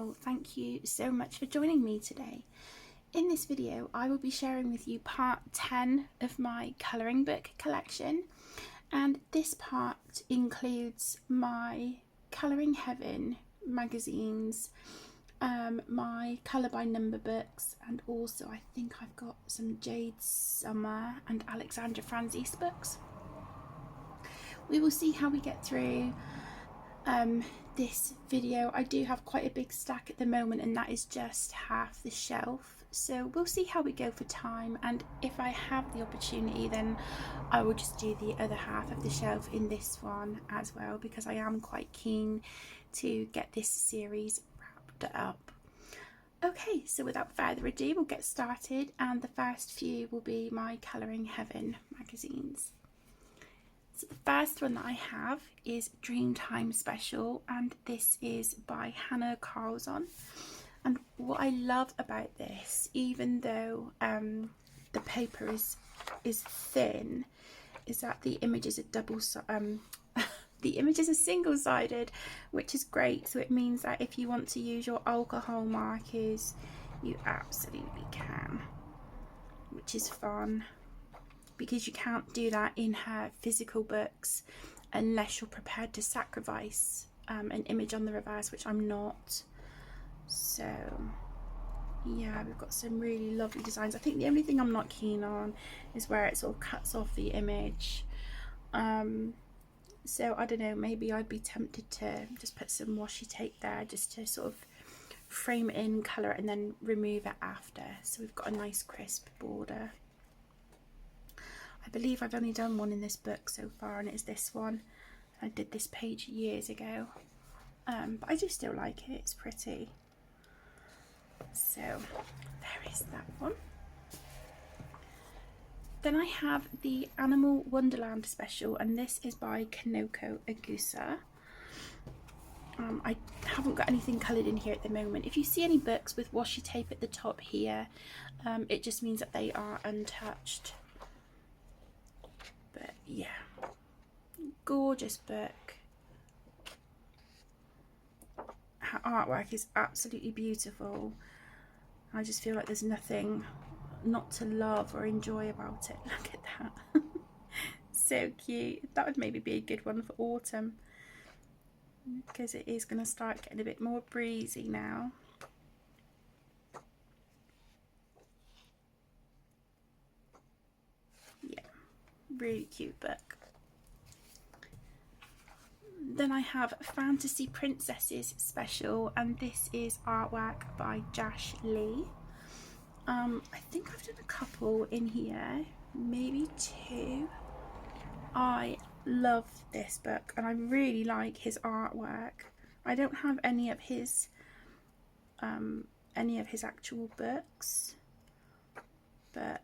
Hello, thank you so much for joining me today. In this video I will be sharing with you part 10 of my colouring book collection, and this part includes my Colouring Heaven magazines, my Colour by Number books, and also I think I've got some Jade Summer and Alexandra Franzese books. We will see how we get through this video. I do have quite a big stack at the moment, and that is just half the shelf, so we'll see how we go for time, and if I have the opportunity then I will just do the other half of the shelf in this one as well, because I am quite keen to get this series wrapped up. Okay, so without further ado we'll get started, and the first few will be my Colouring Heaven magazines. So the first one that I have is Dreamtime Special, and this is by Hannah Carlzon. And what I love about this, even though the paper is thin, is that the images are the images are single-sided, which is great. So it means that if you want to use your alcohol markers, you absolutely can, which is fun, because you can't do that in her physical books unless you're prepared to sacrifice an image on the reverse, which I'm not. So yeah, we've got some really lovely designs. I think the only thing I'm not keen on is where it sort of cuts off the image. So I don't know, maybe I'd be tempted to just put some washi tape there just to sort of frame it in, colour it, and then remove it after. So we've got a nice crisp border. I believe I've only done one in this book so far, and it's this one. I did this page years ago, but I do still like it, it's pretty. So there is that one. Then I have the Animal Wonderland Special, and this is by Kanoko Agusa. I haven't got anything coloured in here at the moment. If you see any books with washi tape at the top here, it just means that they are untouched. But yeah, gorgeous book. Her artwork is absolutely beautiful. I just feel like there's nothing not to love or enjoy about it. Look at that. So cute. That would maybe be a good one for autumn, because it is going to start getting a bit more breezy now. Yeah, really cute book. Then I have Fantasy Princesses Special, and this is artwork by Jash Lee. I think I've done a couple in here, maybe two. I love this book and I really like his artwork. I don't have any of his actual books, but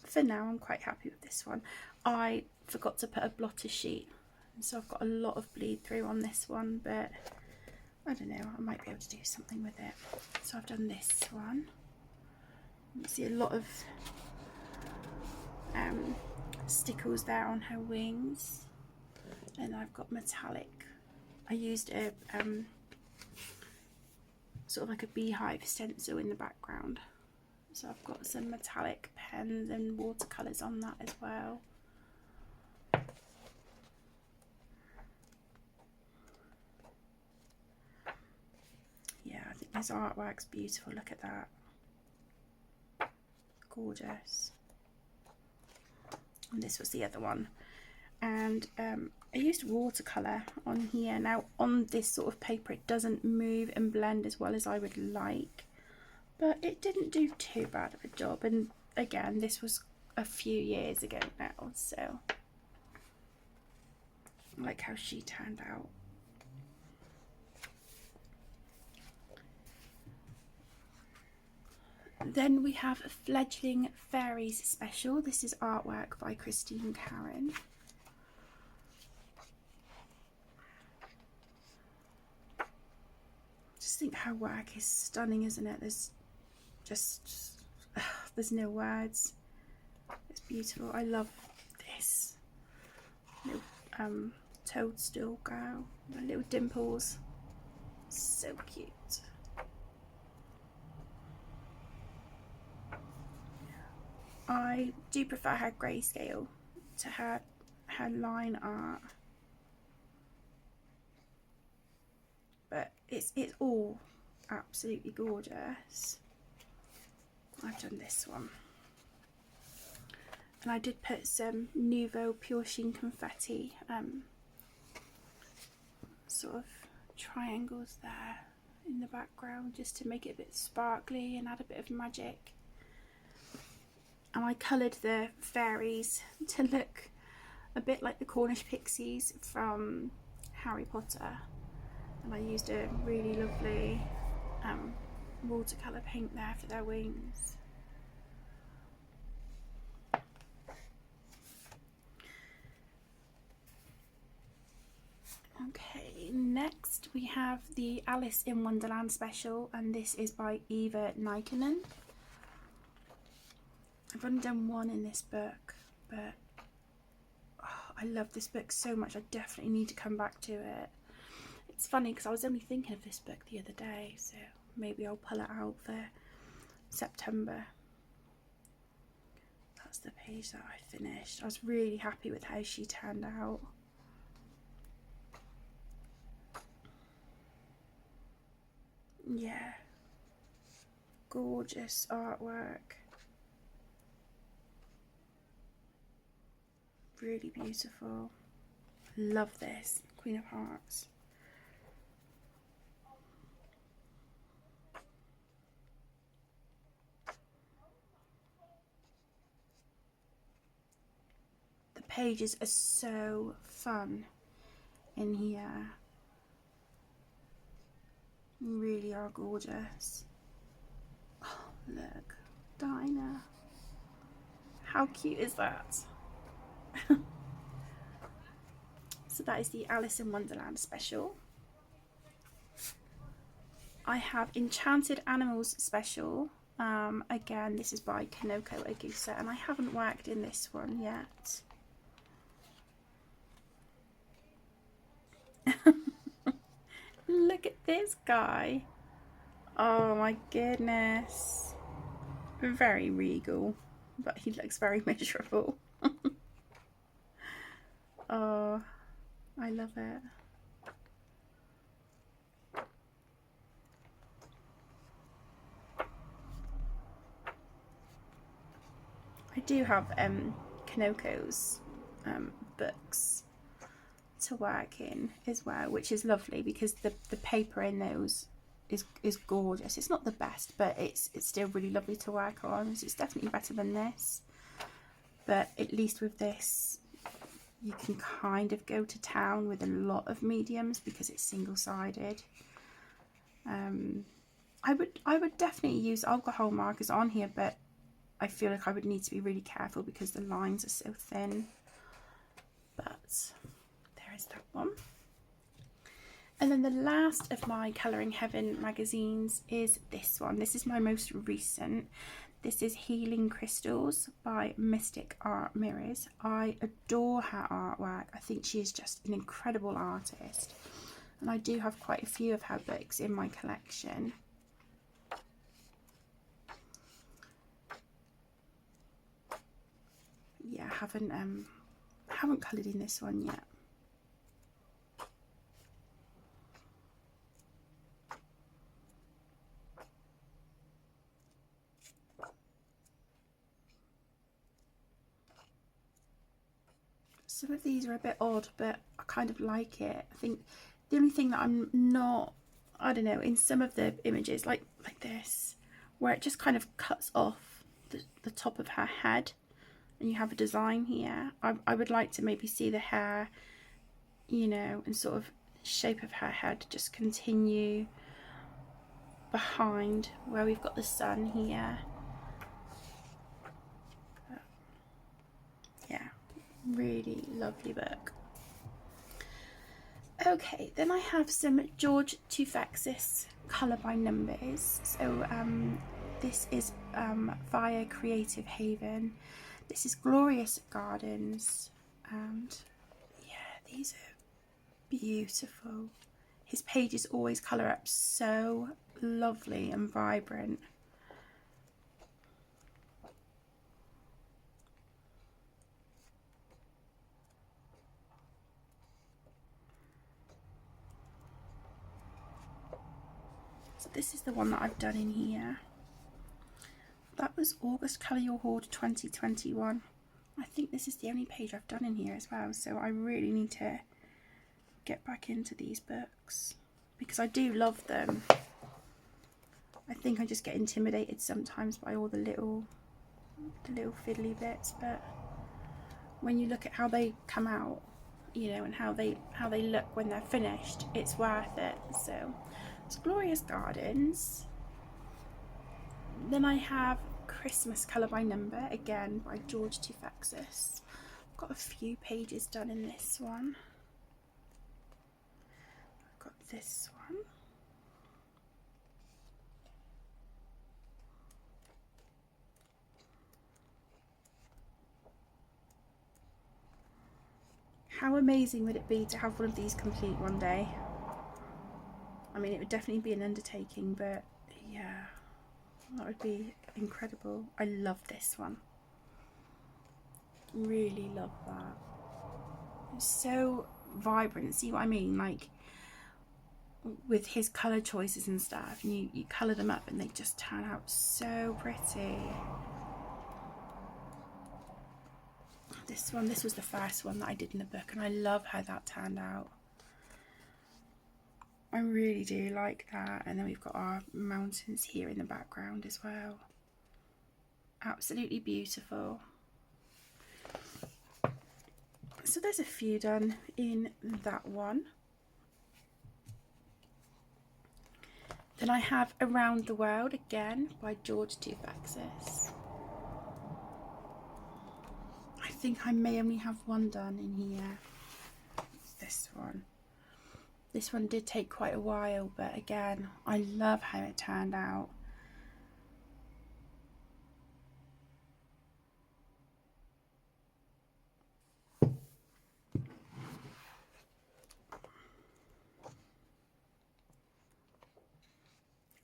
for now I'm quite happy with this one. I forgot to put a blotter sheet, so I've got a lot of bleed through on this one, but I don't know, I might be able to do something with it. So I've done this one. You can see a lot of stickles there on her wings, and I've got metallic. I used a sort of like a beehive stencil in the background, so I've got some metallic pens and watercolours on that as well. Yeah, I think this artwork's beautiful. Look at that. Gorgeous. And this was the other one, and I used watercolour on here. Now on this sort of paper it doesn't move and blend as well as I would like, but it didn't do too bad of a job, and again this was a few years ago now, so I like how she turned out. Then we have Fledgling Fairies Special. This is artwork by Christine Karen. Just think her work is stunning, isn't it? There's just there's no words. It's beautiful. I love this little toadstool girl, the little dimples. So cute. I do prefer her grayscale to her line art, but it's all absolutely gorgeous. I've done this one, and I did put some Nuvo Pure Sheen confetti sort of triangles there in the background, just to make it a bit sparkly and add a bit of magic. And I coloured the fairies to look a bit like the Cornish pixies from Harry Potter, and I used a really lovely watercolour paint there for their wings. Okay, next we have the Alice in Wonderland special, and this is by Eva Nikkanen. I've only done one in this book, but I love this book so much, I definitely need to come back to it. It's funny because I was only thinking of this book the other day, so maybe I'll pull it out for September. That's the page that I finished. I was really happy with how she turned out. Yeah, gorgeous artwork, really beautiful. Love this Queen of Hearts. The pages are so fun in here, really are gorgeous. Oh, look, Dinah, how cute is that? So that is the Alice in Wonderland special. I have Enchanted Animals special. Again, this is by Kanoko Agusa, and I haven't worked in this one yet. Look at this guy. Oh my goodness. Very regal, but he looks very miserable. Oh, I love it. I do have Kanoko's books to work in as well, which is lovely because the paper in those is gorgeous. It's not the best, but it's still really lovely to work on. So it's definitely better than this, but at least with this you can kind of go to town with a lot of mediums because it's single-sided. I would definitely use alcohol markers on here, but I feel like I would need to be really careful because the lines are so thin. But there is that one. And then the last of my Colouring Heaven magazines is this one. This is my most recent. This is Healing Crystals by Mystic Art Mirrors. I adore her artwork. I think she is just an incredible artist. And I do have quite a few of her books in my collection. Yeah, I haven't coloured in this one yet. Some of these are a bit odd, but I kind of like it. I think the only thing that I'm not, I don't know, in some of the images, like this, where it just kind of cuts off the top of her head, and you have a design here. I would like to maybe see the hair, you know, and sort of shape of her head just continue behind where we've got the sun here. Yeah, really lovely book. Okay, then I have some George Tufexis Colour by Numbers. So this is via Creative Haven. This is Glorious Gardens, and yeah, these are beautiful. His pages always colour up so lovely and vibrant. this is the one that I've done in here. That was August Colour Your Hoard 2021. I think this is the only page I've done in here as well, so I really need to get back into these books because I do love them. I think I just get intimidated sometimes by all the little fiddly bits, but when you look at how they come out, you know, and how they look when they're finished, it's worth it. So it's Glorious Gardens. Then I have Christmas Colour by Number, again by George Tufexis. I've got a few pages done in this one. I've got this one. How amazing would it be to have one of these complete one day? I mean, it would definitely be an undertaking, but yeah, that would be incredible. I love this one. Really love that. It's so vibrant. See what I mean? Like with his colour choices and stuff, and you colour them up and they just turn out so pretty. This was the first one that I did in the book, and I love how that turned out. I really do like that. And then we've got our mountains here in the background as well. Absolutely beautiful. So there's a few done in that one. Then I have Around the World, again by George Tufexis. I think I may only have one done in here. It's this one. This one did take quite a while, but again, I love how it turned out.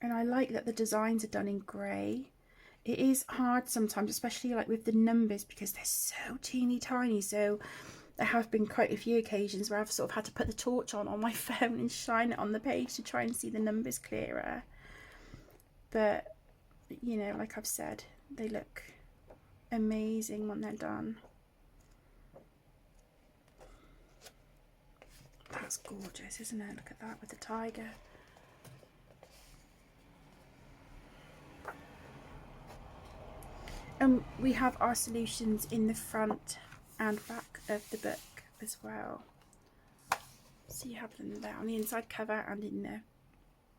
And I like that the designs are done in grey. It is hard sometimes, especially like with the numbers, because they're so teeny tiny. So there have been quite a few occasions where I've sort of had to put the torch on my phone and shine it on the page to try and see the numbers clearer. But, you know, like I've said, they look amazing when they're done. That's gorgeous, isn't it? Look at that with the tiger. And we have our solutions in the front and back of the book as well. So you have them there on the inside cover and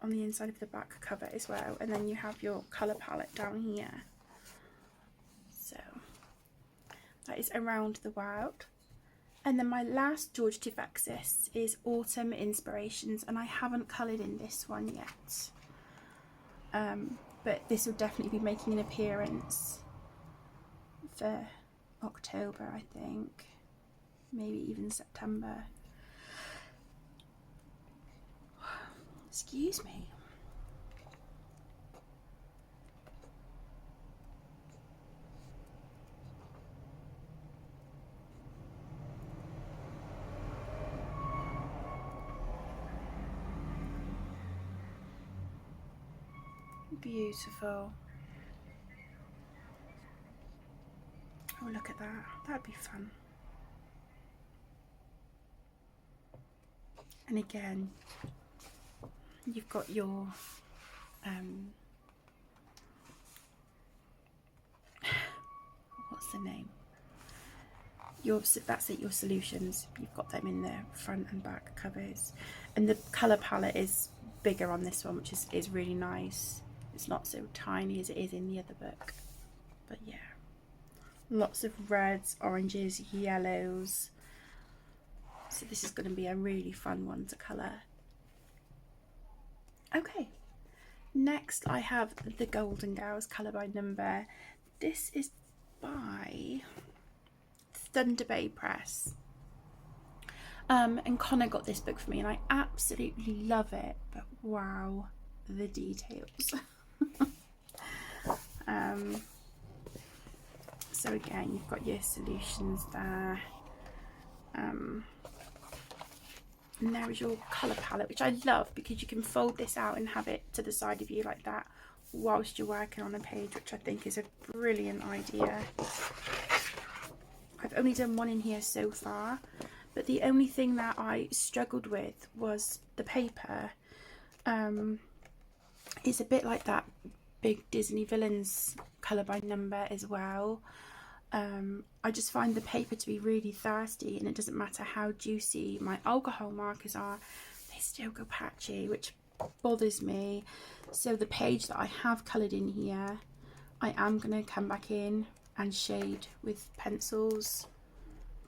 on the inside of the back cover as well. And then you have your colour palette down here. So that is Around the World. And then my last George Tufexis is Autumn Inspirations, and I haven't coloured in this one yet. But this will definitely be making an appearance for October, I think, maybe even September. Excuse me. Beautiful. Oh, look at that. That'd be fun. And again, you've got your what's the name? That's it, your solutions. You've got them in the front and back covers. And the colour palette is bigger on this one, which is really nice. It's not so tiny as it is in the other book. But yeah. Lots of reds, oranges, yellows. So this is going to be a really fun one to colour. Okay, next I have The Golden Girls, Colour by Number. This is by Thunder Bay Press. And Connor got this book for me and I absolutely love it, but wow, the details. So again, you've got your solutions there. And there is your colour palette, which I love because you can fold this out and have it to the side of you like that whilst you're working on a page, which I think is a brilliant idea. I've only done one in here so far, but the only thing that I struggled with was the paper. It's a bit like that big Disney Villains colour by number as well. I just find the paper to be really thirsty, and it doesn't matter how juicy my alcohol markers are, they still go patchy, which bothers me. So the page that I have coloured in here, I am going to come back in and shade with pencils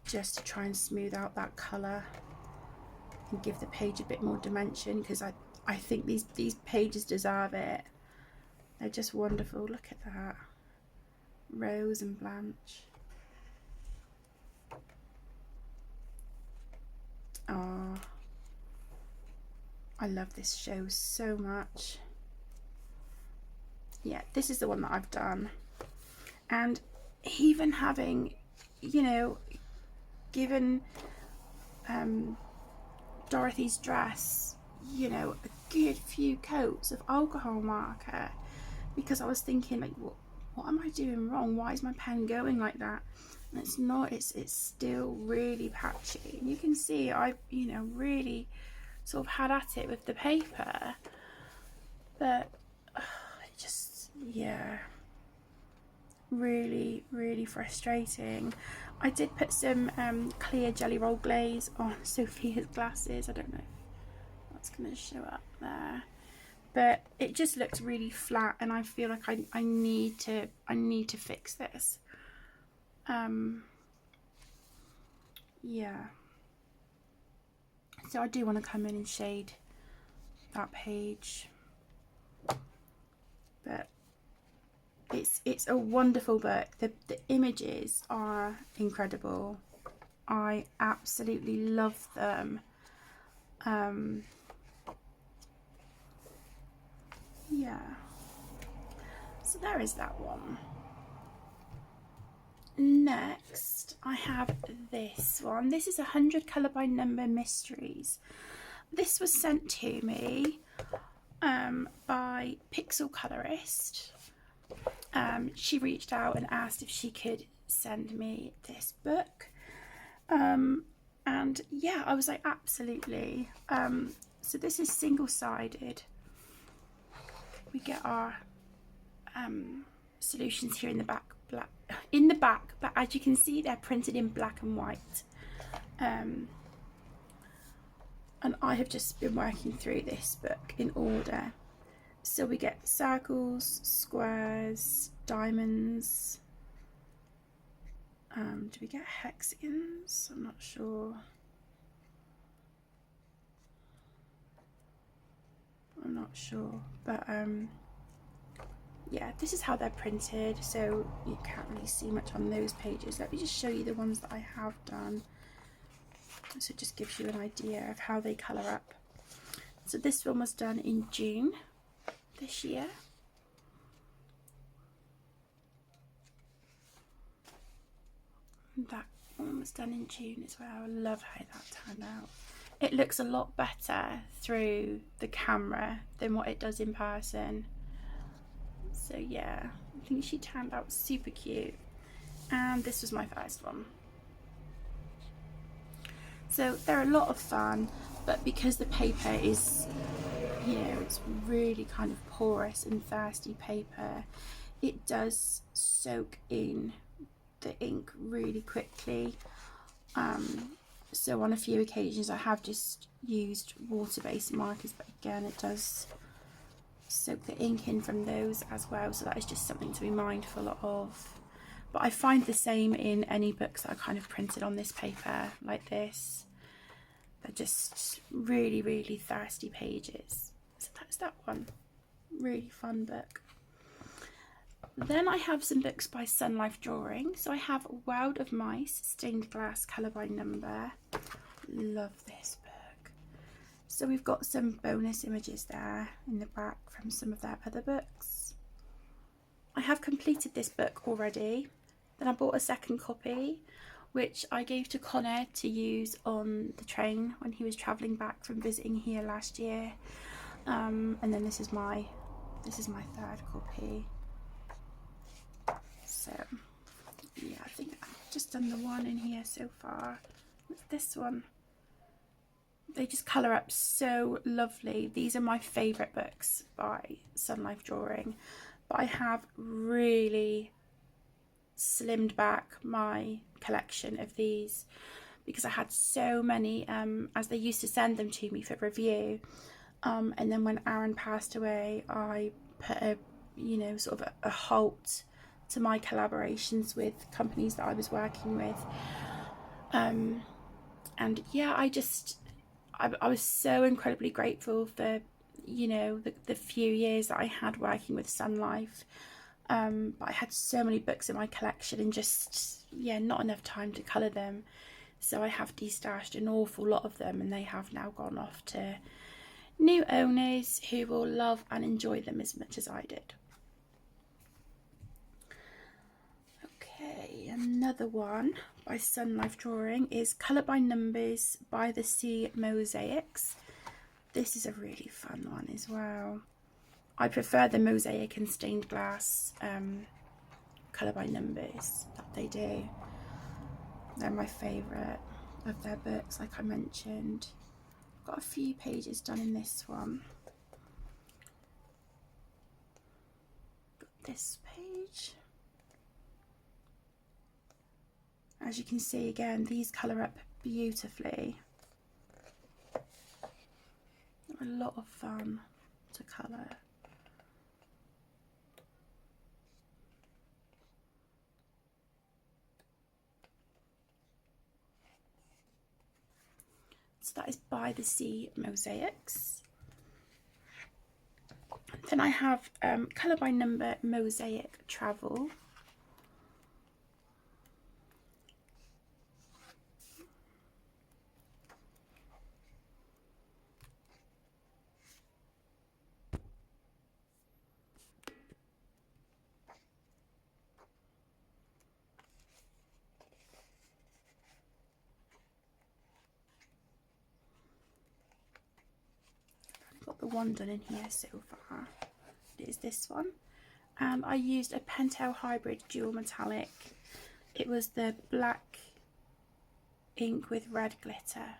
just to try and smooth out that colour and give the page a bit more dimension, because I think these pages deserve it. They're just wonderful. Look at that. Rose and Blanche. Oh, I love this show so much. Yeah, this is the one that I've done. And even having, you know, given Dorothy's dress, you know, a good few coats of alcohol marker, because I was thinking, like, what am I doing wrong? Why is my pen going like that? And it's not, it's still really patchy. And you can see I, you know, really sort of had at it with the paper, but it just, yeah, really, really frustrating. I did put some clear Jelly Roll glaze on Sophia's glasses. I don't know if that's going to show up there, but it just looks really flat, and I feel like I need to fix this. Yeah, so I do want to come in and shade that page, but it's a wonderful book. The images are incredible. I absolutely love them. Yeah, so there is that one. Next I have this one. This is 100 colour by number mysteries. This was sent to me by Pixel Colorist. She reached out and asked if she could send me this book, and yeah, I was like, absolutely. So this is single-sided. We get our solutions here in the back, but as you can see, they're printed in black and white. And I have just been working through this book in order. So we get circles, squares, diamonds. Do we get hexagons? I'm not sure. But yeah, this is how they're printed, so you can't really see much on those pages. Let me just show you the ones that I have done, so it just gives you an idea of how they colour up. So this one was done in June this year. And that one was done in June as well. I love how that turned out. It looks a lot better through the camera than what it does in person. So yeah, I think she turned out super cute. And this was my first one. So they're a lot of fun, but because the paper is, you know, it's really kind of porous and thirsty paper, it does soak in the ink really quickly. So on a few occasions I have just used water-based markers, but again, it does soak the ink in from those as well, so that is just something to be mindful of. But I find the same in any books that are kind of printed on this paper like this. They're just really, really thirsty pages. So that's that one. Really fun book. Then I have some books by Sun Life Drawing. So I have World of Mice, stained glass, colour by number. Love this book. So we've got some bonus images there in the back from some of their other books. I have completed this book already. Then I bought a second copy. which I gave to Connor to use on the train when he was travelling back from visiting here last year. And then this is my third copy. So yeah, I think I've just done the one in here so far. What's this one? They just colour up so lovely. These are my favourite books by Sun Life Drawing, but I have really slimmed back my collection of these because I had so many as they used to send them to me for review, and then when Aaron passed away, I put a sort of a halt to my collaborations with companies that I was working with, and yeah, I was so incredibly grateful for the few years that I had working with Sun Life. But I had so many books in my collection and just not enough time to colour them, so I have destashed an awful lot of them, and they have now gone off to new owners who will love and enjoy them as much as I did. Okay, another one by Sun Life Drawing is Colour by Numbers by the Sea Mosaics. This is a really fun one as well. I prefer the mosaic and stained glass colour by numbers that they do. They're my favourite of their books, like I mentioned. Got a few pages done in this one. Got this page. As you can see, again, these colour up beautifully. A lot of fun to colour. So that is by the Sea Mosaics. Then I have Colour by Number Mosaic Travel. Got the one done in here so far. It is this one, and I used a Pentel Hybrid Dual Metallic. It was the black ink with red glitter.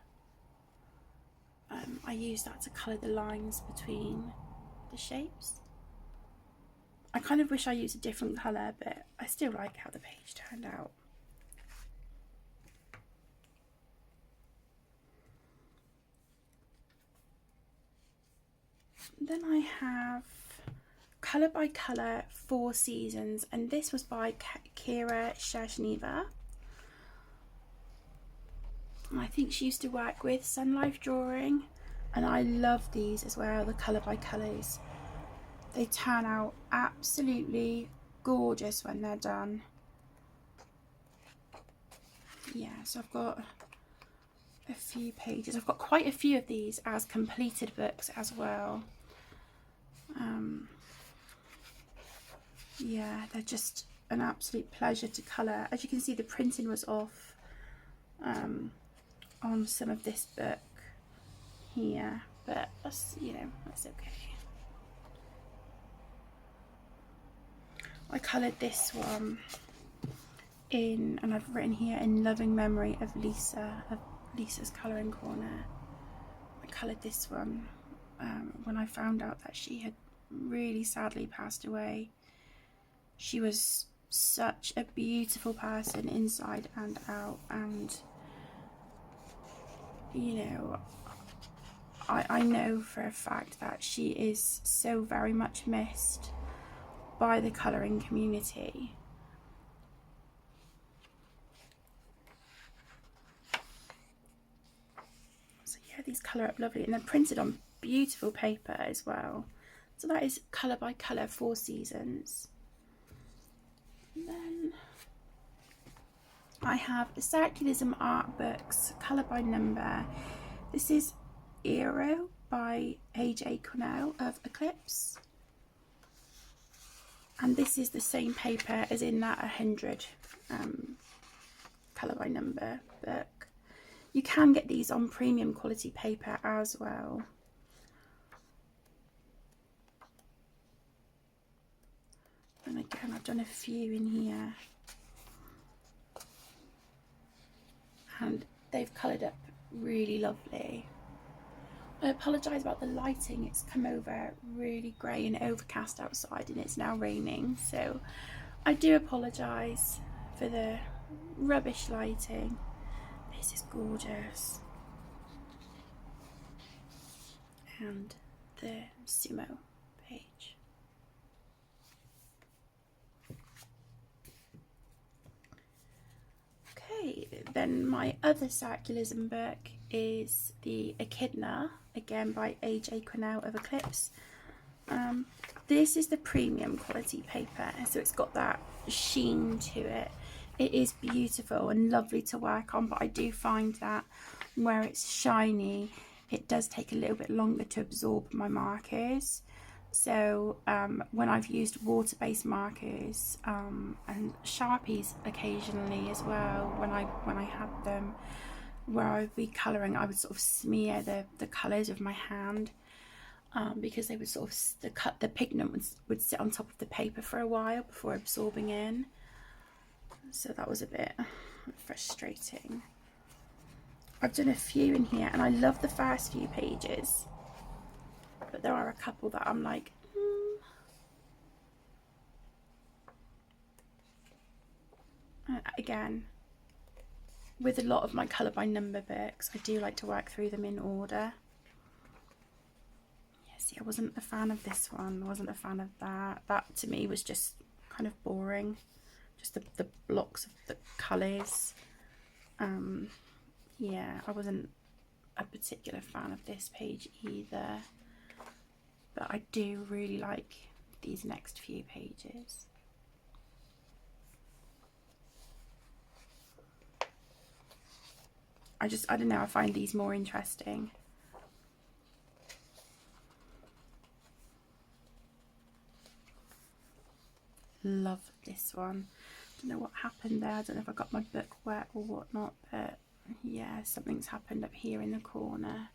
I used that to colour the lines between the shapes. I kind of wish I used a different colour, but I still like how the page turned out. Then I have Colour by Colour 4 Seasons, and this was by Kira Shershneva. I think she used to work with Sun Life Drawing, and I love these as well, the Colour by Colours. They turn out absolutely gorgeous when they're done. Yeah, so I've got a few pages. I've got quite a few of these as completed books as well. Yeah, they're just an absolute pleasure to colour. As you can see, the printing was off on some of this book here, but that's, that's okay. I coloured this one in, and I've written here, in loving memory of Lisa, of Lisa's Colouring Corner. I coloured this one when I found out that she had really sadly passed away. She was such a beautiful person inside and out, and I know for a fact that she is so very much missed by the colouring community. So yeah, these colour up lovely, and they're printed on beautiful paper as well. So that is Colour by Colour 4 Seasons. And then I have Circulism Art Books, Colour by Number. This is Eero by AJ Cornell of Eclipse. And this is the same paper as in that 100 colour by number book. You can get these on premium quality paper as well. And again, I've done a few in here. And they've coloured up really lovely. I apologise about the lighting, it's come over really grey and overcast outside and it's now raining, so I do apologise for the rubbish lighting. This is gorgeous. And the Sumo page. Okay, then my other circulism book is the Echidna, again by AJ Quinnell of Eclipse. This is the premium quality paper, so it's got that sheen to it. It is beautiful and lovely to work on, but I do find that where it's shiny, it does take a little bit longer to absorb my markers. So when I've used water-based markers and Sharpies occasionally as well, when I had them, where I would be colouring, I would sort of smear the colours of my hand because they would sort of the pigment would sit on top of the paper for a while before absorbing in. So that was a bit frustrating. I've done a few in here and I love the first few pages, but there are a couple that I'm like, Again, with a lot of my colour by number books, I do like to work through them in order. Yeah, see, I wasn't a fan of this one, I wasn't a fan of that. That to me was just kind of boring. Just the blocks of the colours. Yeah, I wasn't a particular fan of this page either, but I do really like these next few pages. I don't know, I find these more interesting. Love this one. Don't know what happened there, I don't know if I got my book wet or whatnot, but yeah, something's happened up here in the corner.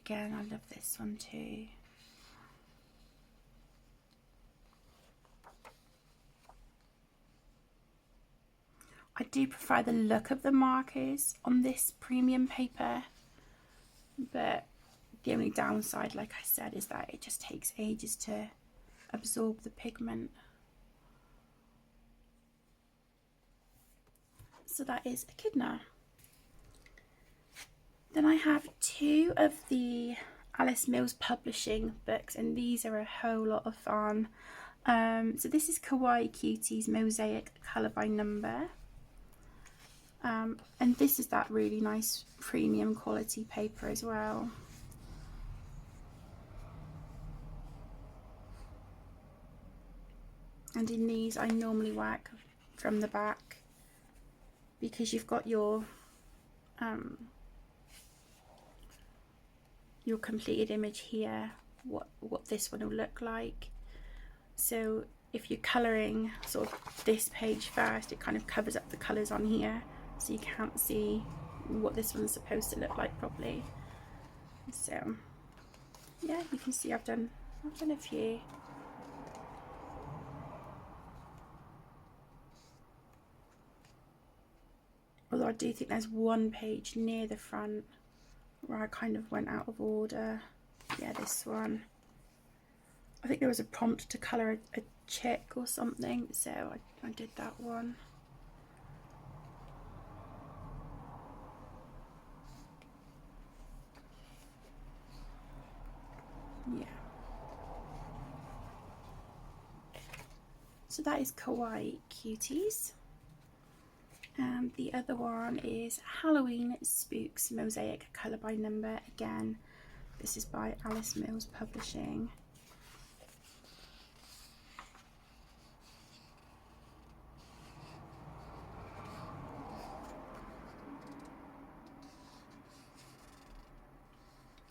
Again, I love this one too. I do prefer the look of the markers on this premium paper, but the only downside, like I said, is that it just takes ages to absorb the pigment. So that is Echidna. Then I have two of the Alice Mills Publishing books, and these are a whole lot of fun. So this is Kawaii Cuties Mosaic Colour by Number. And this is that really nice premium quality paper as well. And in these I normally work from the back because you've got your completed image here, what this one will look like. So if you're colouring sort of this page first, it kind of covers up the colours on here, so you can't see what this one's supposed to look like properly. So yeah, you can see I've done a few. Although I do think there's one page near the front where I kind of went out of order. Yeah, this one. I think there was a prompt to colour a chick or something, so I did that one. Yeah. So that is Kawaii Cuties. And the other one is Halloween Spooks Mosaic Colour by Number. Again, this is by Alice Mills Publishing.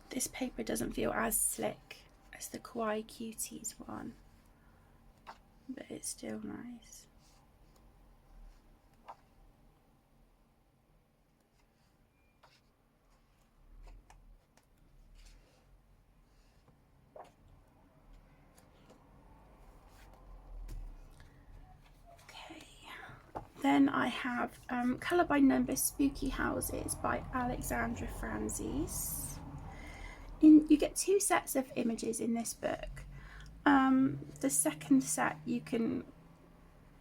This paper doesn't feel as slick as the Kawaii Cuties one, but it's still nice. Then I have Colour by Number Spooky Houses by Alexandra Franzis. You get 2 sets of images in this book. The second set you can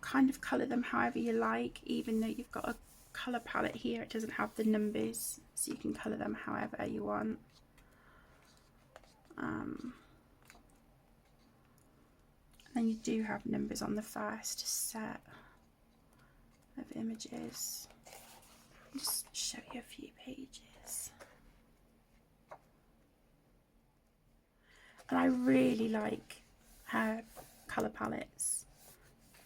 kind of colour them however you like, even though you've got a colour palette here, it doesn't have the numbers, so you can colour them however you want. And then you do have numbers on the first set of images. I'll just show you a few pages. And I really like her colour palettes.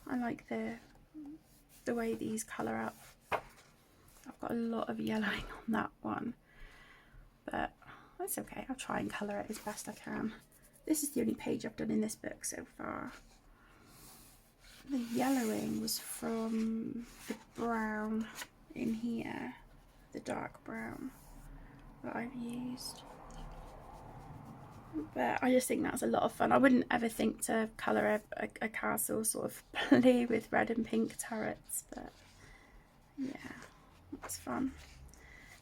I like the way these colour up. I've got a lot of yellowing on that one, but that's okay. I'll try and colour it as best I can. This is the only page I've done in this book so far. The yellowing was from the brown in here, the dark brown that I've used. But I just think that's a lot of fun. I wouldn't ever think to colour a castle sort of blue with red and pink turrets, but yeah, that's fun.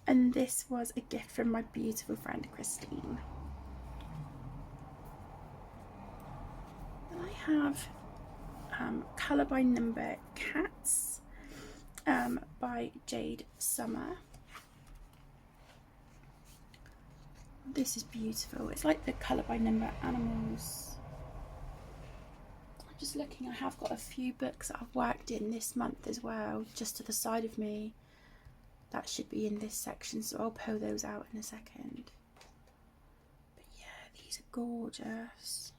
And this was a gift from my beautiful friend Christine. Then I have Colour by Number Cats by Jade Summer. This is beautiful. It's like the Colour by Number Animals. I'm just looking, I have got a few books that I've worked in this month as well, just to the side of me. That should be in this section, so I'll pull those out in a second. But yeah, these are gorgeous.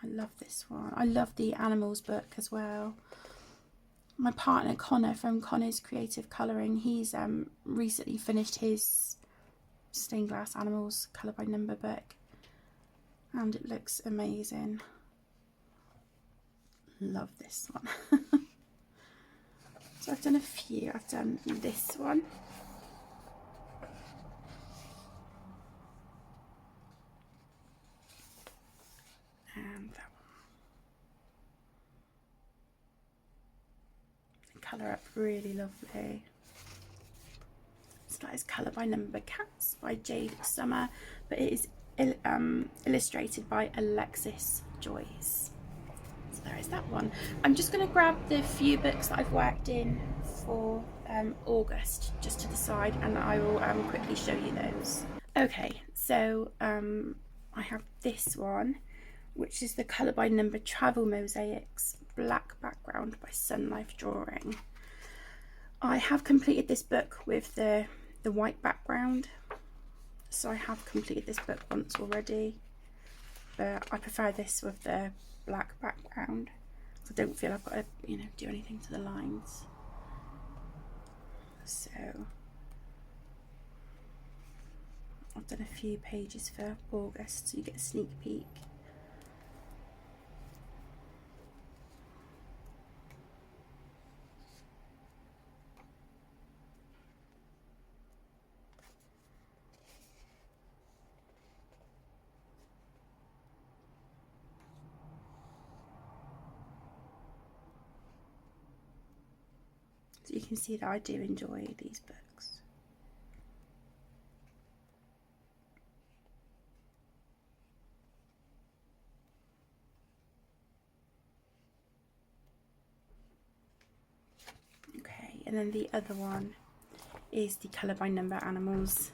I love this one. I love the animals book as well. My partner Connor from Connor's Creative Colouring, he's recently finished his stained glass animals colour by number book, and it looks amazing. Love this one. So I've done a few. I've done this one, and that one. Colour up really lovely. That is Colour by Number Cats by Jade Summer, but it is illustrated by Alexis Joyce. So there is that one. I'm just going to grab the few books that I've worked in for August just to the side, and I will quickly show you those. Okay, so I have this one, which is the Colour by Number Travel Mosaics, black background by Sun Life Drawing. I have completed this book with the white background, so I have completed this book once already, but I prefer this with the black background. I don't feel I've got to, you know, do anything to the lines. So I've done a few pages for August, so you get a sneak peek. So you can see that I do enjoy these books. Okay, and then the other one is the Colour by Number Animals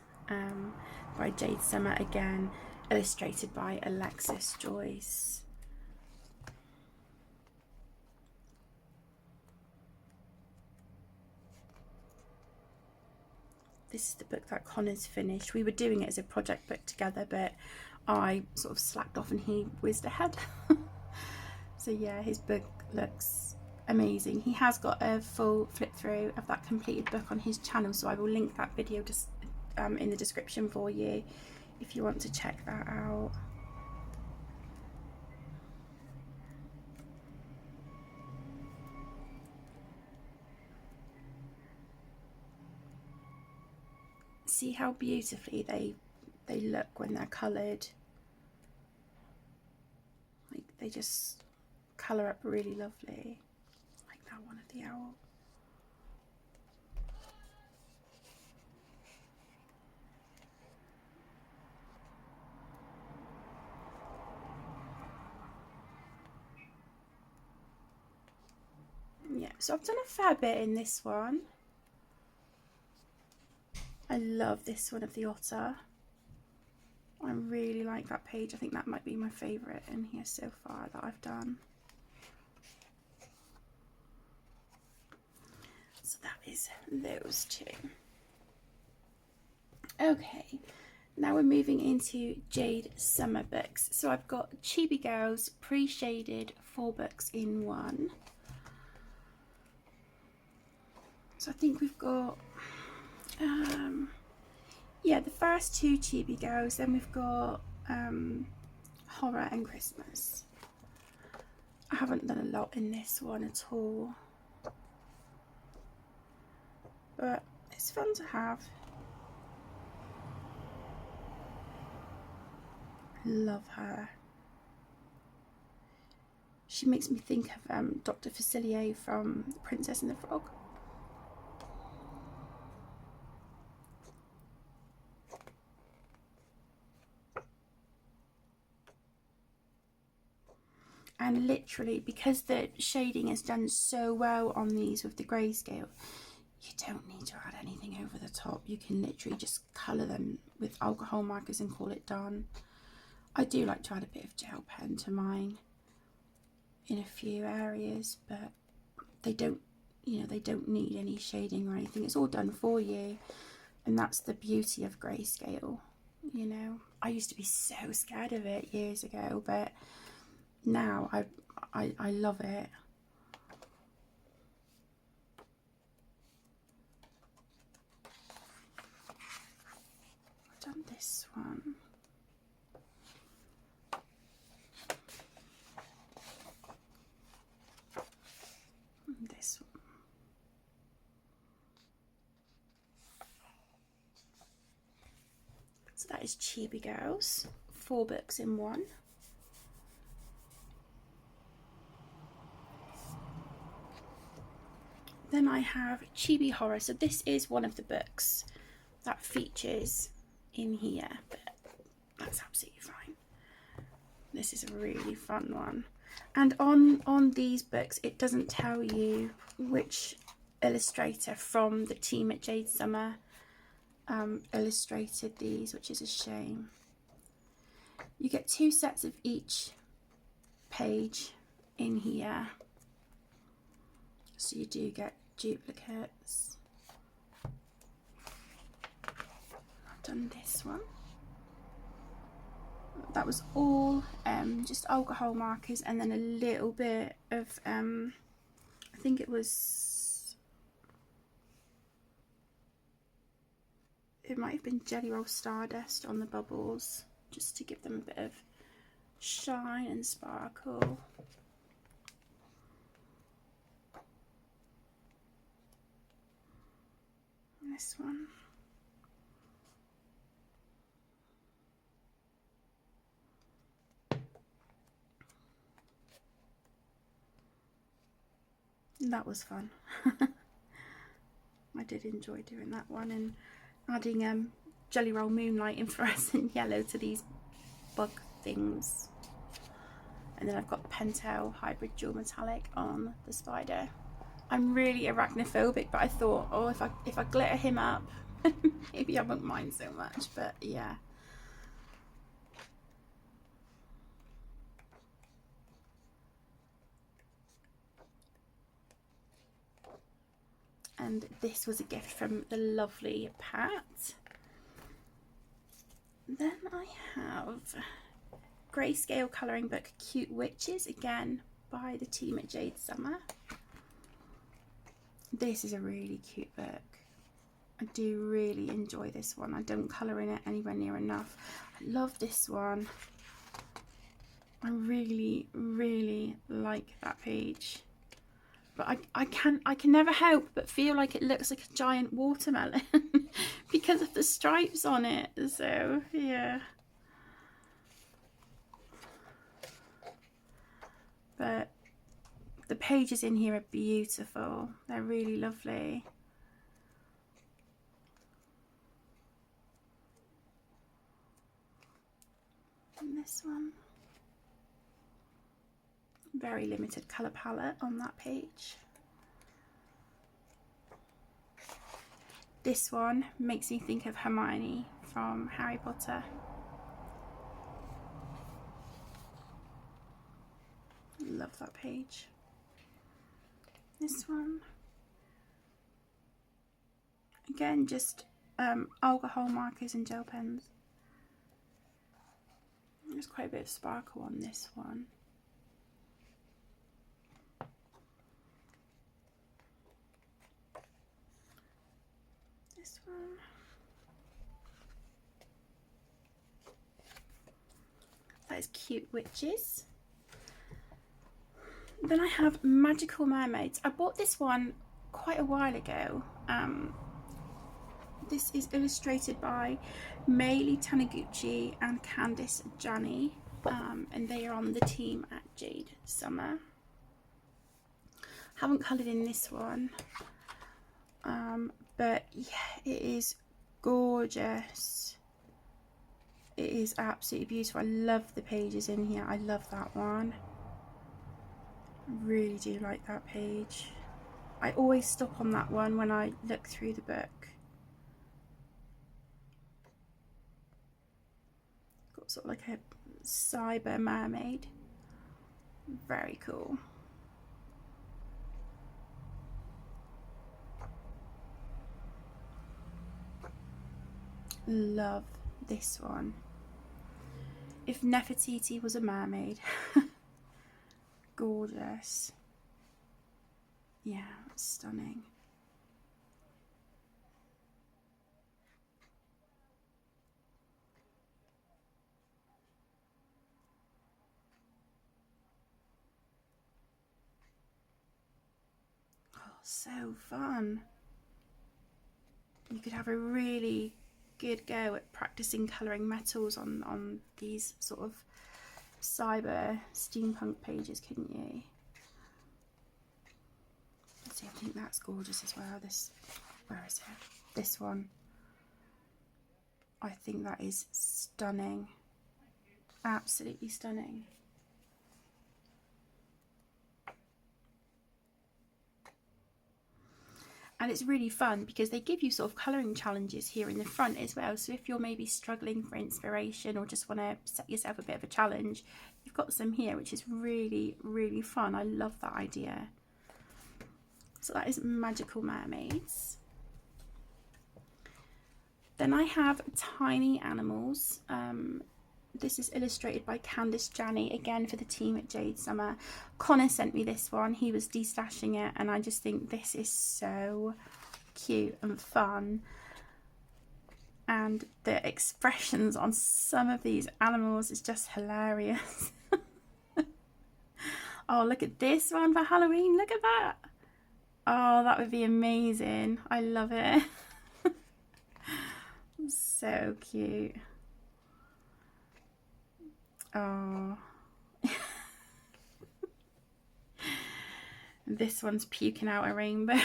by Jade Summer, again illustrated by Alexis Joyce. This is the book that Connor's finished. We were doing it as a project book together, but I sort of slacked off and he whizzed ahead. So yeah, his book looks amazing. He has got a full flip through of that completed book on his channel, so I will link that video just in the description for you if you want to check that out. See how beautifully they look when they're coloured. Like, they just colour up really lovely. Like that one of the owl. Yeah, so I've done a fair bit in this one. I love this one of the otter. I really like that page. I think that might be my favourite in here so far that I've done. So that is those two. Okay, now we're moving into Jade Summer books. So I've got Chibi Girls pre-shaded 4 books in one. So I think we've got yeah, the first 2 Chibi Girls, then we've got Horror and Christmas. I haven't done a lot in this one at all, but it's fun to have. Love her. She makes me think of Dr. Facilier from The Princess and the Frog. And literally, because the shading is done so well on these with the grayscale, you don't need to add anything over the top. You can literally just colour them with alcohol markers and call it done. I do like to add a bit of gel pen to mine in a few areas, but they don't, you know, they don't need any shading or anything. It's all done for you, and that's the beauty of grayscale. You know, I used to be so scared of it years ago, but now I love it. I've done this one. And this one. So that is Chibi Girls, 4 books in one. Then I have Chibi Horror. So this is one of the books that features in here, but that's absolutely fine. This is a really fun one. And on these books, it doesn't tell you which illustrator from the team at Jade Summer illustrated these, which is a shame. You get 2 sets of each page in here, so you do get duplicates. I've done this one. That was all just alcohol markers, and then a little bit of I think it might have been Jelly Roll Stardust on the bubbles, just to give them a bit of shine and sparkle. And this one. That was fun. I did enjoy doing that one, and adding Jelly Roll Moonlight in fluorescent yellow to these bug things. And then I've got the Pentel Hybrid Dual Metallic on the spider. I'm really arachnophobic, but I thought, oh, if I glitter him up, maybe I won't mind so much. But yeah. And this was a gift from the lovely Pat. Then I have Grayscale colouring book Cute Witches, again by the team at Jade Summer. This is a really cute book. I do really enjoy this one. I don't colour in it anywhere near enough. I love this one. I really, really like that page. But I can never help but feel like it looks like a giant watermelon because of the stripes on it. So yeah. But pages in here are beautiful. They're really lovely. And this one, very limited colour palette on that page. This one makes me think of Hermione from Harry Potter. Love that page. This one, again, just alcohol markers and gel pens. There's quite a bit of sparkle on this one. This one. That is Cute Witches. Then I have Magical Mermaids. I bought this one quite a while ago. This is illustrated by Meili Taniguchi and Candice Janney, and they are on the team at Jade Summer. Haven't coloured in this one, but yeah, it is gorgeous. It is absolutely beautiful. I love the pages in here. I love that one. I really do like that page. I always stop on that one when I look through the book. Got sort of like a cyber mermaid. Very cool. Love this one. If Nefertiti was a mermaid. Gorgeous. Yeah, stunning. Oh, so fun. You could have a really good go at practicing colouring metals on these sort of cyber steampunk pages, couldn't you? See, I think that's gorgeous as well. This, where is it? This one. I think that is stunning. Absolutely stunning. And it's really fun because they give you sort of colouring challenges here in the front as well. So if you're maybe struggling for inspiration or just want to set yourself a bit of a challenge, you've got some here, which is really, really fun. I love that idea. So that is Magical Mermaids. Then I have Tiny Animals. This is illustrated by Candice Janney, again for the team at Jade Summer. Connor sent me this one. He was destashing it, and I just think this is so cute and fun. And the expressions on some of these animals is just hilarious. Oh, look at this one for Halloween. Look at that. Oh, that would be amazing. I love it. So cute. Oh. This one's puking out a rainbow.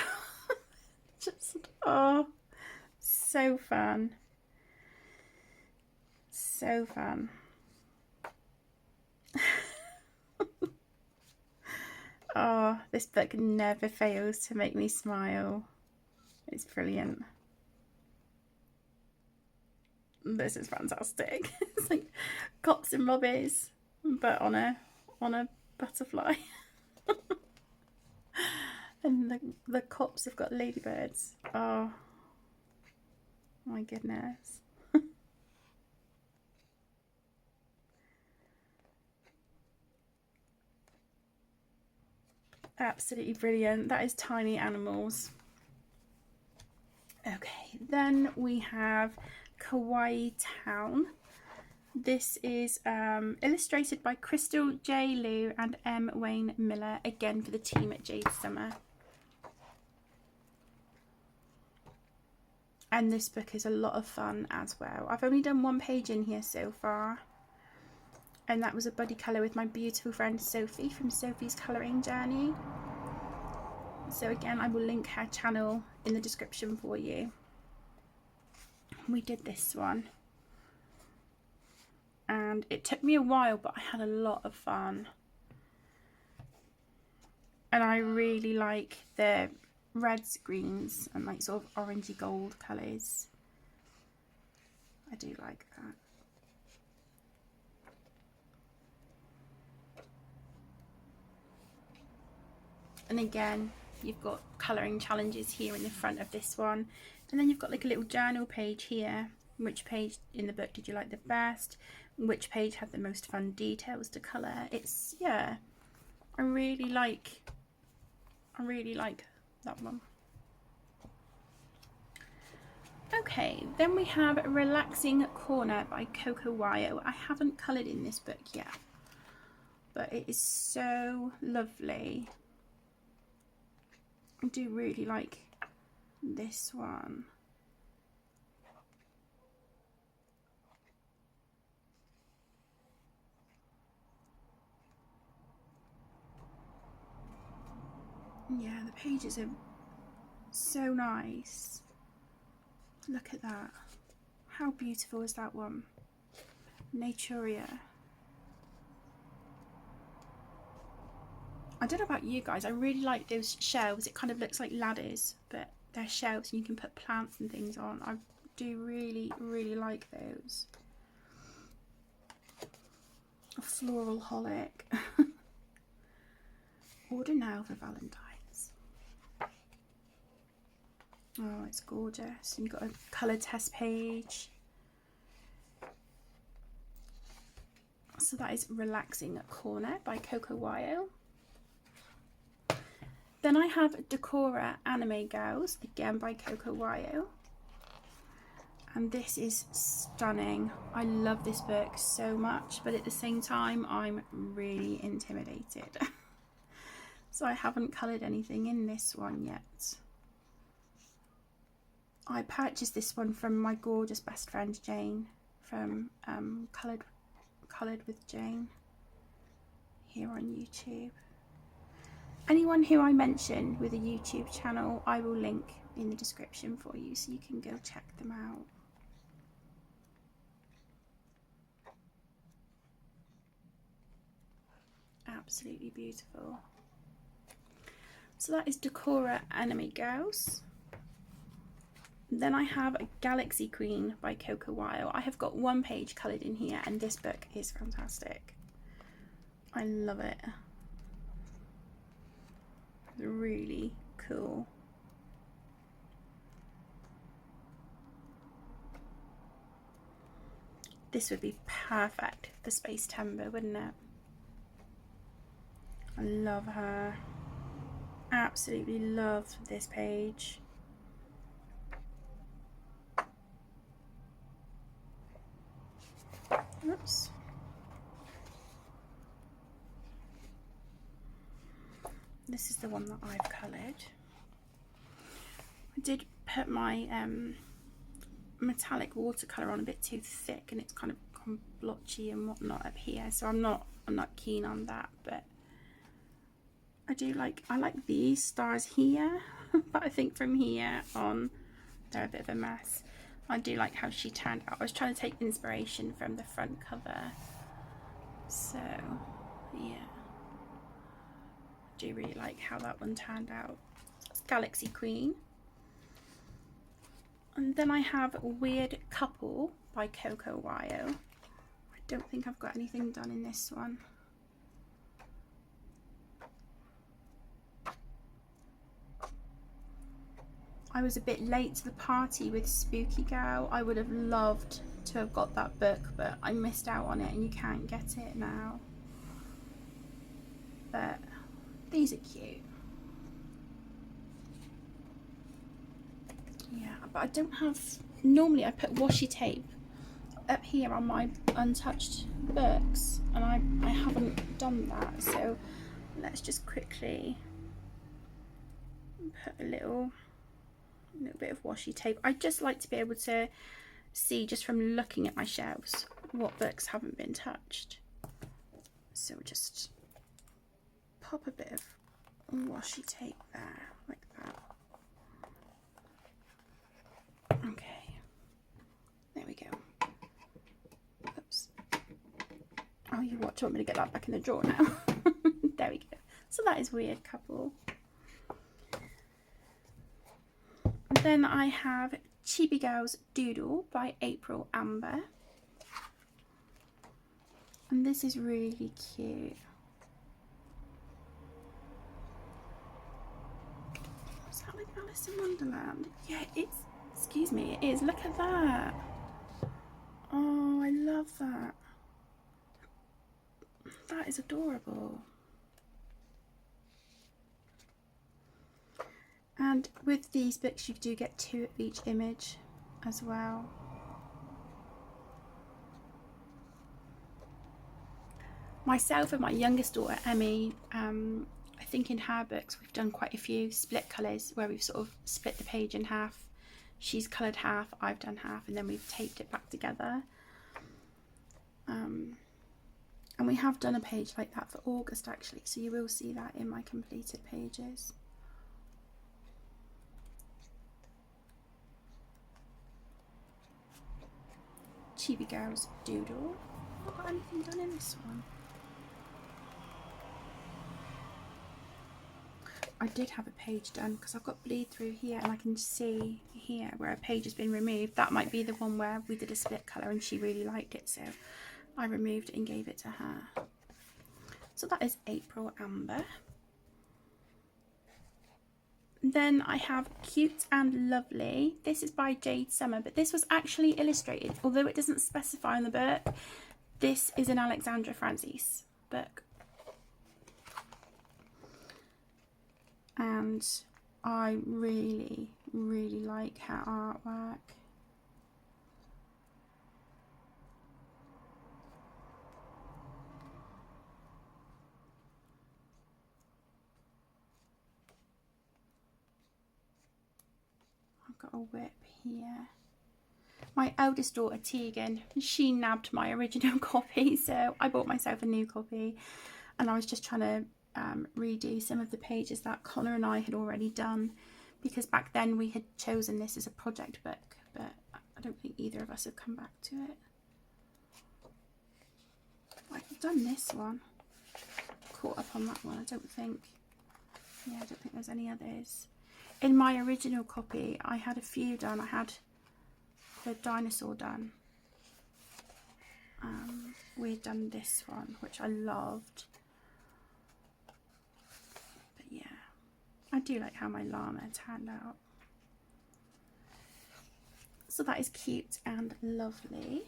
Just, oh, so fun. So fun. Oh, this book never fails to make me smile. It's brilliant. This is fantastic. It's like Cops and Robbies, but on a butterfly. And the cops have got ladybirds. Oh my goodness. Absolutely brilliant. That is Tiny Animals. Okay, then we have Kawaii Town. This is illustrated by Crystal J. Liu and M. Wayne Miller, again for the team at Jade Summer. And this book is a lot of fun as well. I've only done one page in here so far, and that was a buddy colour with my beautiful friend Sophie from Sophie's Colouring Journey. So again, I will link her channel in the description for you. We did this one and it took me a while, but I had a lot of fun. And I really like the reds, greens and like sort of orangey gold colours. I do like that. And again, you've got colouring challenges here in the front of this one. And then you've got like a little journal page here. Which page in the book did you like the best? Which page had the most fun details to colour? It's, yeah, I really like that one. Okay, then we have Relaxing Corner by Coco Wyo. I haven't coloured in this book yet, but it is so lovely. I do really like this one. Yeah, the pages are so nice. Look at that. How beautiful is that one? Naturia. I don't know about you guys, I really like those shelves. It kind of looks like ladders, but they're shelves and you can put plants and things on. I do really, really like those. A floral holic. Order now for Valentine's. Oh, it's gorgeous. And you've got a colour test page. So that is Relaxing Corner by Coco Wyo. Then I have Decora Anime Girls, again by Coco Wyo. And this is stunning. I love this book so much, but at the same time, I'm really intimidated. So I haven't coloured anything in this one yet. I purchased this one from my gorgeous best friend Jane from Coloured with Jane here on YouTube. Anyone who I mention with a YouTube channel, I will link in the description for you so you can go check them out. Absolutely beautiful. So that is Decora Anime Girls. Then I have Galaxy Queen by Coco Wyo. I have got one page coloured in here and this book is fantastic. I love it. Really cool. This would be perfect for Space Timber, wouldn't it? I love her. Absolutely love this page. Oops. This is the one that I've coloured. I did put my metallic watercolour on a bit too thick and it's kind of gone blotchy and whatnot up here, so I'm not keen on that, but I like these stars here, but I think from here on they're a bit of a mess. I do like how she turned out. I was trying to take inspiration from the front cover, so yeah, I do really like how that one turned out. It's Galaxy Queen. And then I have Weird Couple by Coco Wyo. I don't think I've got anything done in this one. I was a bit late to the party with Spooky Girl. I would have loved to have got that book, but I missed out on it and you can't get it now. But these are cute. Yeah, but I don't have, normally I put washi tape up here on my untouched books and I haven't done that, so let's just quickly put a little bit of washi tape. I just like to be able to see just from looking at my shelves what books haven't been touched, so just pop a bit of washi tape there, like that. Okay, there we go. Oops. Oh, you watch, want me to get that back in the drawer now? There we go. So that is Weird Couple. Then I have Chibi Girls Doodle by April Amber. And this is really cute. Is that like Alice in Wonderland? Yeah, it's, excuse me, it is. Look at that. Oh, I love that. That is adorable. And with these books you do get 2 of each image as well. Myself and my youngest daughter Emmy, I think in her books we've done quite a few split colours where we've sort of split the page in half. She's coloured half, I've done half, and then we've taped it back together. And we have done a page like that for August actually, so you will see that in my completed pages. Chibi Girls Doodle. Not got anything done in this one. I did have a page done because I've got bleed through here and I can see here where a page has been removed. That might be the one where we did a split colour and she really liked it, so I removed it and gave it to her. So that is April Amber. Then I have Cute and Lovely. This is by Jade Summer, but this was actually illustrated, although it doesn't specify in the book. This is an Alexandra Francis book. And I really, really like her artwork. I've got a whip here. My eldest daughter Tegan, she nabbed my original copy, so I bought myself a new copy, and I was just trying to redo some of the pages that Connor and I had already done, because back then we had chosen this as a project book, but I don't think either of us have come back to it. I've done this one, caught up on that one. I don't think there's any others. In my original copy I had a few done. I had the dinosaur done. We'd done this one, which I loved. Yeah, I do like how my llama turned out. So that is Cute and Lovely.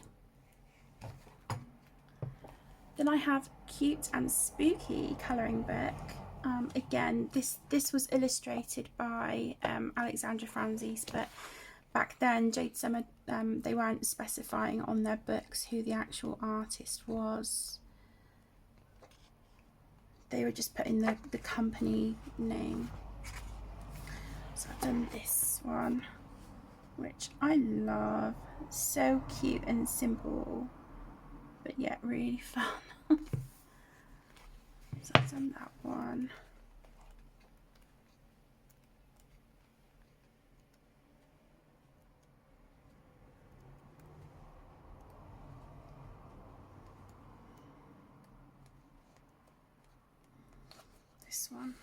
Then I have Cute and Spooky colouring book. Again, this was illustrated by Alexandra Francis, but back then Jade Summer, they weren't specifying on their books who the actual artist was. They were just putting the company name. So I've done this one, which I love. So cute and simple, but yet really fun. So I've done that one. This one.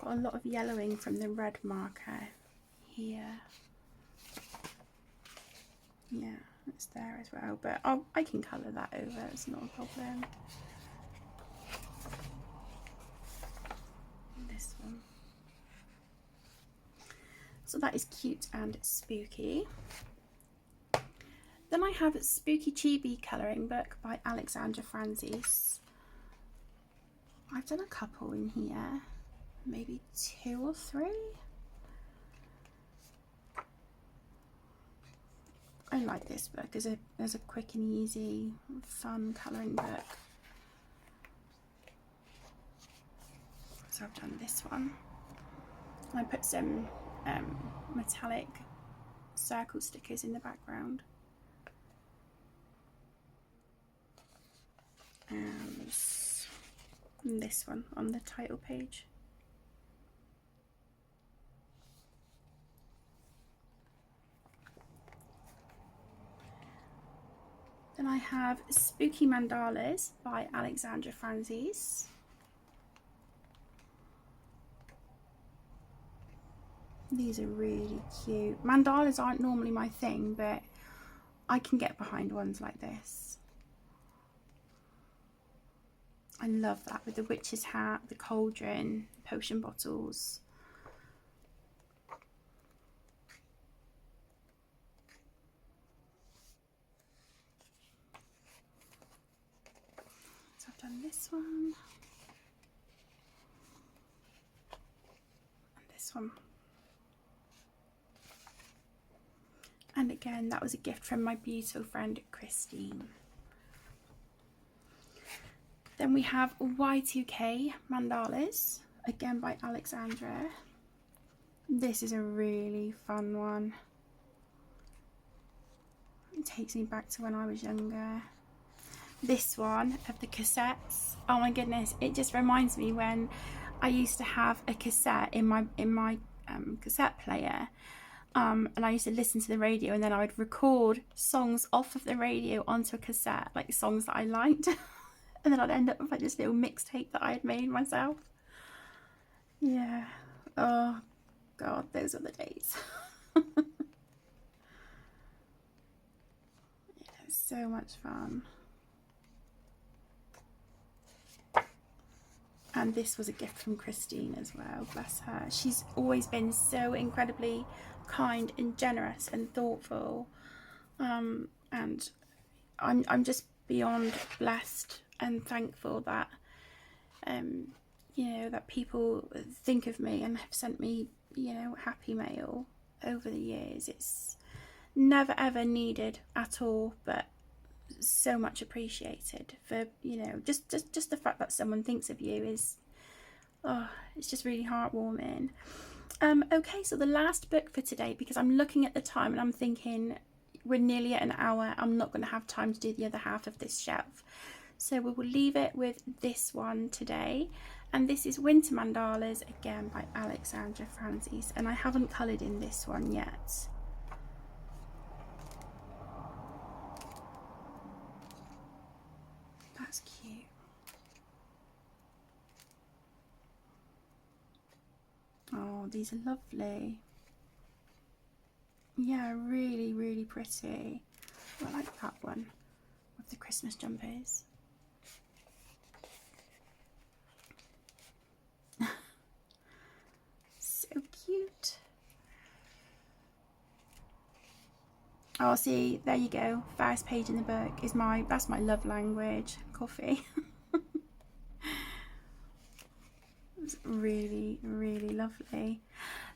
Got a lot of yellowing from the red marker here. Yeah, it's there as well, but I can colour that over, it's not a problem. This one. So that is Cute and Spooky. Then I have Spooky Chibi colouring book by Alexandra Francis. I've done a couple in here, maybe 2 or 3. I like this book as a quick and easy, fun colouring book. So I've done this one. I put some metallic circle stickers in the background. And and this one on the title page. Then I have Spooky Mandalas by Alexandra Franzese. These are really cute. Mandalas aren't normally my thing, but I can get behind ones like this. I love that with the witch's hat, the cauldron, potion bottles. So I've done this one and this one. And again, that was a gift from my beautiful friend Christine. Then we have Y2K Mandalas, again by Alexandra. This is a really fun one. It takes me back to when I was younger. This one of the cassettes, oh my goodness, it just reminds me when I used to have a cassette in my cassette player. And I used to listen to the radio, and then I would record songs off of the radio onto a cassette, like songs that I liked. And then I'd end up with like this little mixtape that I had made myself. Yeah. Oh God, those are the days. Yeah, so much fun. And this was a gift from Christine as well, bless her. She's always been so incredibly kind and generous and thoughtful. And I'm just beyond blessed and thankful that you know, that people think of me and have sent me, you know, happy mail over the years. It's never ever needed at all, but so much appreciated. For, you know, just the fact that someone thinks of you is, oh, it's just really heartwarming. Okay, so the last book for today, because I'm looking at the time and I'm thinking we're nearly at an hour, I'm not going to have time to do the other half of this shelf, so we will leave it with this one today. And this is Winter Mandalas, again by Alexandra Franzese, and I haven't coloured in this one yet. That's cute. Oh, these are lovely. Yeah, really, really pretty. I like that one with the Christmas jumpers. So cute. Oh, see, there you go. First page in the book is that's my love language, coffee. It's really, really lovely.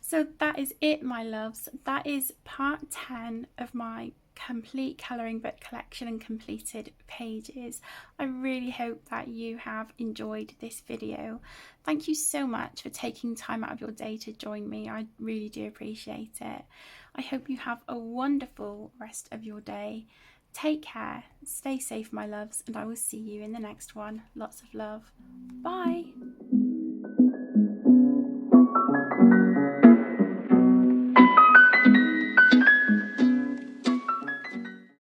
So that is it, my loves. That is part 10 of my complete colouring book collection and completed pages. I really hope that you have enjoyed this video. Thank you so much for taking time out of your day to join me. I really do appreciate it. I hope you have a wonderful rest of your day. Take care, stay safe, my loves, and I will see you in the next one. Lots of love. Bye.